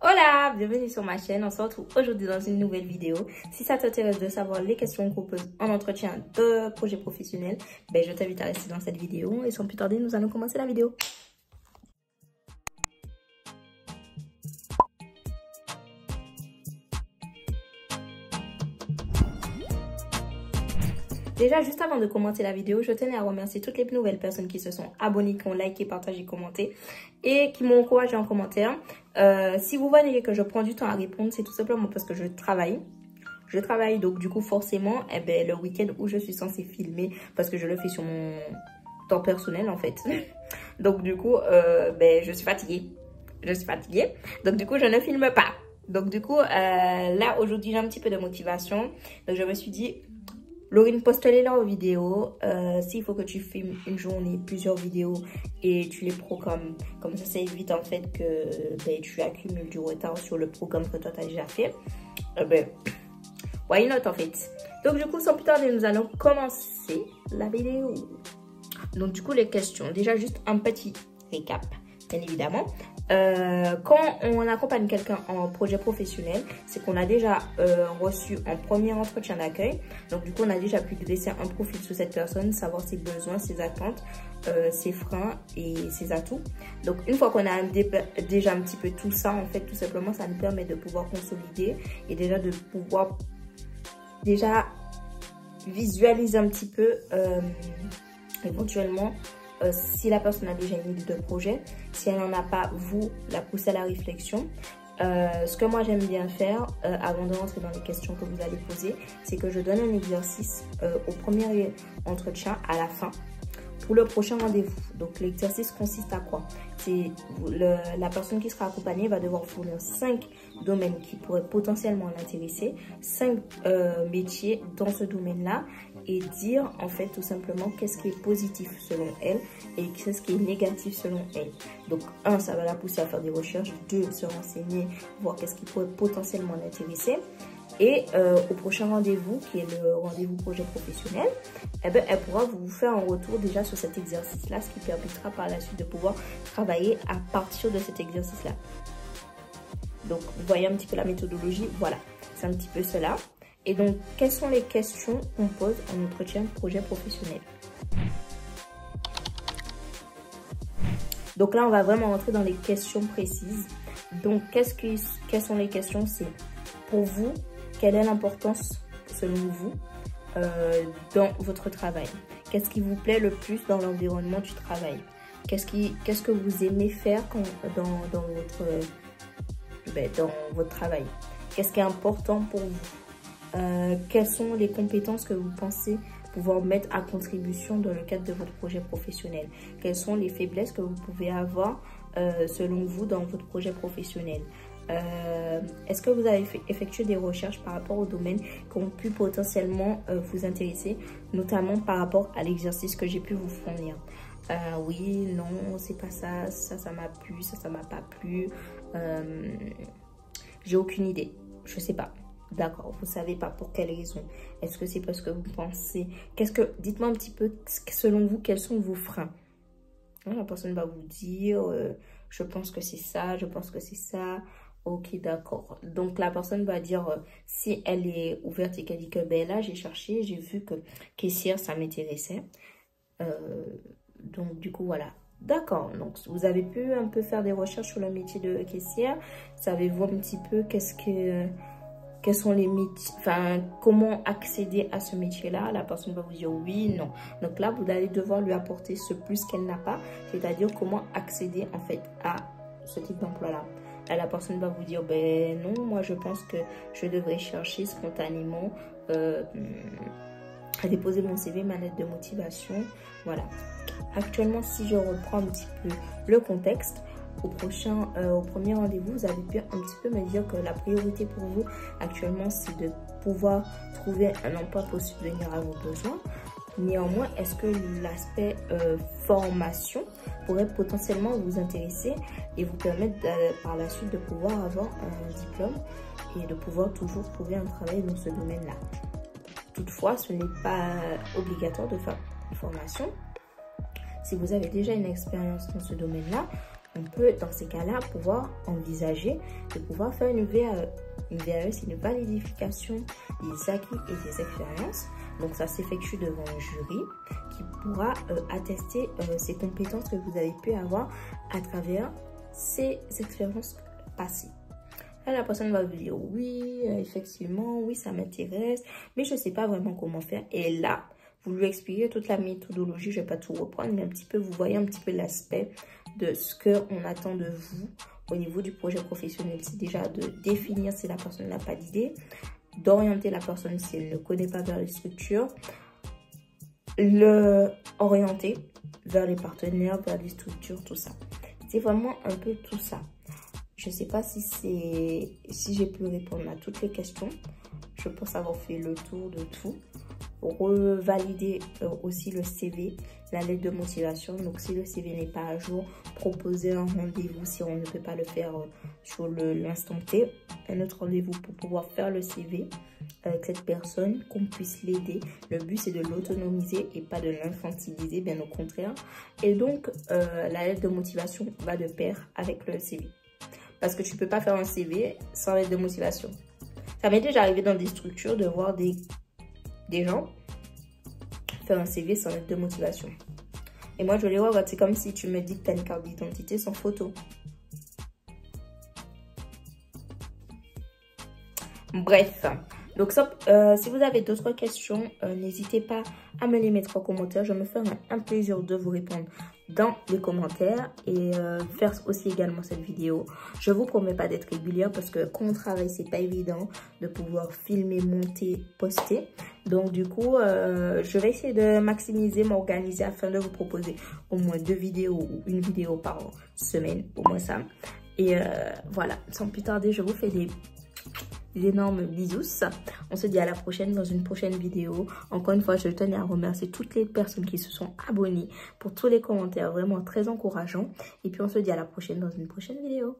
Hola, bienvenue sur ma chaîne. On se retrouve aujourd'hui dans une nouvelle vidéo. Si ça t'intéresse de savoir les questions qu'on pose en entretien de projet professionnel, je t'invite à rester dans cette vidéo. Et sans plus tarder, nous allons commencer la vidéo. Déjà, juste avant de commencer la vidéo, je tenais à remercier toutes les nouvelles personnes qui se sont abonnées, qui ont liké, partagé, commenté et qui m'ont encouragé en commentaire. Si vous voyez que je prends du temps à répondre, c'est tout simplement parce que je travaille. Je travaille, donc du coup, forcément, le week-end où je suis censée filmer, parce que je le fais sur mon temps personnel, en fait. Donc du coup, je suis fatiguée. Donc du coup, je ne filme pas. Donc du coup, là, aujourd'hui, j'ai un petit peu de motivation. Donc je me suis dit... Laurine, poste-les là aux vidéos. S'il faut que tu filmes une journée, plusieurs vidéos et tu les programmes, comme ça évite en fait que tu accumules du retard sur le programme que toi tu as déjà fait. Why not en fait. Donc du coup, sans plus tarder, nous allons commencer la vidéo. Donc du coup, les questions. Déjà, juste un petit récap, bien évidemment. Quand on accompagne quelqu'un en projet professionnel, c'est qu'on a déjà reçu un premier entretien d'accueil. Donc du coup, on a déjà pu dresser un profil sur cette personne, savoir ses besoins, ses attentes, ses freins et ses atouts. Donc une fois qu'on a déjà un petit peu tout ça, en fait, tout simplement, ça nous permet de pouvoir consolider et déjà de pouvoir visualiser un petit peu éventuellement si la personne a déjà une idée de projet. Si elle n'en a pas, vous la poussez à la réflexion. Ce que moi j'aime bien faire avant de rentrer dans les questions que vous allez poser, c'est que je donne un exercice au premier entretien à la fin pour le prochain rendez-vous. Donc l'exercice consiste à quoi? C'est la personne qui sera accompagnée va devoir fournir 5 domaines qui pourraient potentiellement l'intéresser, 5 métiers dans ce domaine-là, et dire en fait tout simplement qu'est-ce qui est positif selon elle et qu'est-ce qui est négatif selon elle. Donc 1, ça va la pousser à faire des recherches, 2, se renseigner, voir qu'est-ce qui pourrait potentiellement l'intéresser. Et au prochain rendez-vous, qui est le rendez-vous projet professionnel, elle pourra vous faire un retour déjà sur cet exercice-là, ce qui permettra par la suite de pouvoir travailler à partir de cet exercice-là. Donc, vous voyez un petit peu la méthodologie. Voilà, c'est un petit peu cela. Et donc, quelles sont les questions qu'on pose en entretien de projet professionnel? Donc là, on va vraiment rentrer dans les questions précises. Donc, quelles sont les questions? C'est pour vous, quelle est l'importance, selon vous, dans votre travail? Qu'est-ce qui vous plaît le plus dans l'environnement du travail? Qu'est-ce que vous aimez faire dans votre travail? Qu'est-ce qui est important pour vous? Quelles sont les compétences que vous pensez pouvoir mettre à contribution dans le cadre de votre projet professionnel? Quelles sont les faiblesses que vous pouvez avoir selon vous dans votre projet professionnel? Est-ce que vous avez effectué des recherches par rapport aux domaines qui ont pu potentiellement vous intéresser, notamment par rapport à l'exercice que j'ai pu vous fournir? Oui, non, c'est pas ça, ça m'a plu, ça m'a pas plu. J'ai aucune idée, je sais pas. D'accord, vous savez pas pour quelle raison. Est-ce que c'est parce que vous pensez... Dites-moi un petit peu, selon vous, quels sont vos freins? La personne va vous dire, je pense que c'est ça, je pense que c'est ça. Ok, d'accord. Donc, la personne va dire, si elle est ouverte et qu'elle dit que, là, j'ai cherché, j'ai vu que caissière, ça m'intéressait. Donc, du coup, voilà. D'accord. Donc, vous avez pu un peu faire des recherches sur le métier de caissière. Savez-vous un petit peu quels sont les métiers, comment accéder à ce métier-là? La personne va vous dire oui, non. Donc là, vous allez devoir lui apporter ce plus qu'elle n'a pas, c'est-à-dire comment accéder en fait à ce type d'emploi-là. La personne va vous dire, non, moi je pense que je devrais chercher spontanément à déposer mon CV, ma lettre de motivation. Voilà. Actuellement, si je reprends un petit peu le contexte, au premier rendez-vous, vous avez pu un petit peu me dire que la priorité pour vous actuellement, c'est de pouvoir trouver un emploi pour subvenir à vos besoins. Néanmoins, est-ce que l'aspect formation pourrait potentiellement vous intéresser et vous permettre par la suite de pouvoir avoir un diplôme et de pouvoir toujours trouver un travail dans ce domaine-là? Toutefois, ce n'est pas obligatoire de faire une formation. Si vous avez déjà une expérience dans ce domaine-là, on peut dans ces cas-là pouvoir envisager de pouvoir faire une VAE. Une VAE, c'est une validification des acquis et des expériences. Donc ça s'effectue devant un jury qui pourra attester ces compétences que vous avez pu avoir à travers ces expériences passées. Là, la personne va vous dire oui, effectivement, oui, ça m'intéresse, mais je ne sais pas vraiment comment faire. Et là, vous lui expliquez toute la méthodologie, je ne vais pas tout reprendre, mais un petit peu, vous voyez un petit peu l'aspect de ce qu'on attend de vous au niveau du projet professionnel. C'est déjà de définir si la personne n'a pas d'idée, d'orienter la personne si elle ne connaît pas vers les structures, l'orienter vers les partenaires, vers les structures, tout ça. C'est vraiment un peu tout ça. Je ne sais pas si j'ai pu répondre à toutes les questions. Je pense avoir fait le tour de tout. Revalider aussi le CV, la lettre de motivation. Donc si le CV n'est pas à jour, proposer un rendez-vous si on ne peut pas le faire sur l'instant T. Un autre rendez-vous pour pouvoir faire le CV avec cette personne, qu'on puisse l'aider. Le but c'est de l'autonomiser et pas de l'infantiliser, bien au contraire. Et donc la lettre de motivation va de pair avec le CV. Parce que tu ne peux pas faire un CV sans lettre de motivation. Ça m'est déjà arrivé dans des structures de voir des gens faire un CV sans lettre de motivation. Et moi, je les vois, c'est comme si tu me dis que tu as une carte d'identité sans photo. Bref. Donc, si vous avez d'autres questions, n'hésitez pas à me les mettre en commentaire. Je me ferai un plaisir de vous répondre dans les commentaires et faire aussi également cette vidéo. Je vous promets pas d'être régulière parce que quand on travaille, c'est pas évident de pouvoir filmer, monter, poster. Donc du coup, je vais essayer de maximiser, m'organiser afin de vous proposer au moins 2 vidéos ou une vidéo par semaine, au moins ça. Et voilà, sans plus tarder, je vous fais des énormes bisous. On se dit à la prochaine dans une prochaine vidéo. Encore une fois, je tenais à remercier toutes les personnes qui se sont abonnées pour tous les commentaires vraiment très encourageants. Et puis on se dit à la prochaine dans une prochaine vidéo.